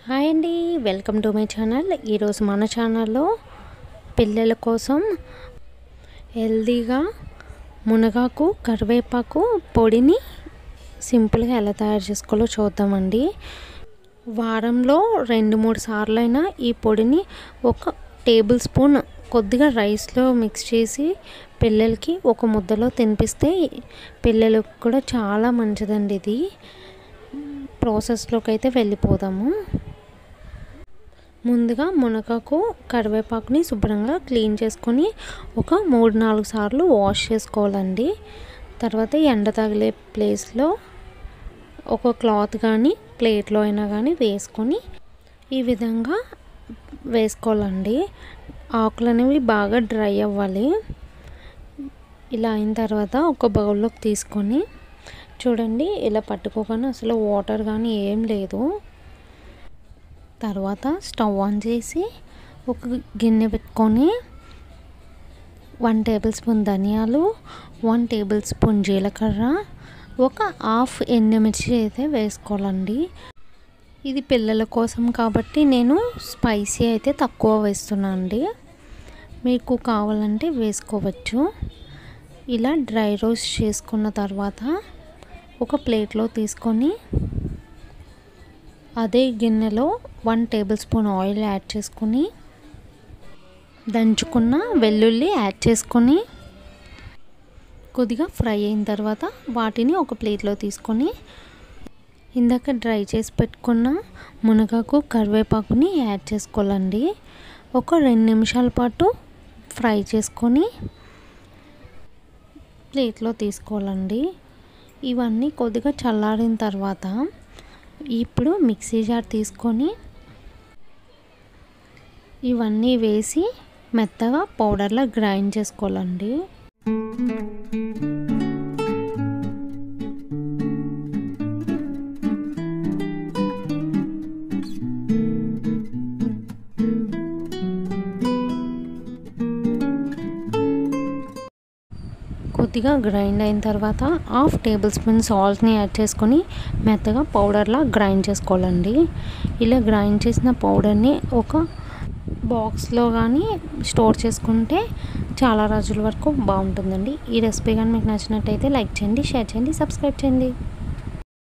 Hi అండి, welcome to my channel. ఈరోజు మన ఛానల్లో పిల్లల కోసం హెల్దీగా మునగాకు కరివేపాకు పొడిని సింపుల్గా ఎలా తయారు చేసుకోవాలో చూద్దామండి. వారంలో 2-3 సార్లైనా ఈ పొడిని ఒక టేబుల్ స్పూన్ కొద్దిగా రైస్లో మిక్స్ చేసి పిల్లలకి ఒక ముద్దలో తినిపిస్తే పిల్లలకు కూడా చాలా మంచిదండి. ఇది ప్రాసెస్లోకి అయితే వెళ్ళిపోదాము. ముందుగా మునగాకు కరివేపాకుని శుభ్రంగా క్లీన్ చేసుకొని ఒక 3-4 సార్లు వాష్ చేసుకోవాలండి. తర్వాత ఎండ తగిలే ప్లేస్లో ఒక క్లాత్ కానీ ప్లేట్లో అయినా కానీ వేసుకొని ఈ విధంగా వేసుకోవాలండి. ఆకులు అనేవి బాగా డ్రై అవ్వాలి. ఇలా అయిన తర్వాత ఒక బౌల్లోకి తీసుకొని చూడండి, ఇలా పట్టుకోగానే అసలు వాటర్ కానీ ఏం లేదు. తర్వాత స్టవ్ ఆన్ చేసి ఒక గిన్నె పెట్టుకొని 1 టేబుల్ స్పూన్ ధనియాలు, 1 టేబుల్ స్పూన్ జీలకర్ర, ఒక హాఫ్ ఎండుమిర్చి అయితే వేసుకోవాలండి. ఇది పిల్లల కోసం కాబట్టి నేను స్పైసీ అయితే తక్కువ వేస్తున్నాను అండి. మీకు కావాలంటే వేసుకోవచ్చు. ఇలా డ్రై రోస్ట్ చేసుకున్న తర్వాత ఒక ప్లేట్లో తీసుకొని అదే గిన్నెలో 1 టేబుల్ స్పూన్ ఆయిల్ యాడ్ చేసుకొని దంచుకున్న వెల్లుల్లి యాడ్ చేసుకొని కొద్దిగా ఫ్రై అయిన తర్వాత వాటిని ఒక ప్లేట్లో తీసుకొని ఇందాక డ్రై చేసి పెట్టుకున్న మునగాకు కరివేపాకుని యాడ్ చేసుకోవాలండి. ఒక 2 నిమిషాల పాటు ఫ్రై చేసుకొని ప్లేట్లో తీసుకోవాలండి. ఇవన్నీ కొద్దిగా చల్లారిన తర్వాత ఇప్పుడు మిక్సీ జార్ తీసుకొని ఇవన్నీ వేసి మెత్తగా పౌడర్లా గ్రైండ్ చేసుకోవాలండి. కొద్దిగా గ్రైండ్ అయిన తర్వాత హాఫ్ టేబుల్ స్పూన్ సాల్ట్ని యాడ్ చేసుకొని మెత్తగా పౌడర్లా గ్రైండ్ చేసుకోవాలండి. ఇలా గ్రైండ్ చేసిన పౌడర్ని ఒక బాక్స్లో కానీ స్టోర్ చేసుకుంటే చాలా రోజుల వరకు బాగుంటుందండి. ఈ రెసిపీ కానీ మీకు నచ్చినట్టయితే లైక్ చేయండి, షేర్ చేయండి, సబ్స్క్రైబ్ చేయండి.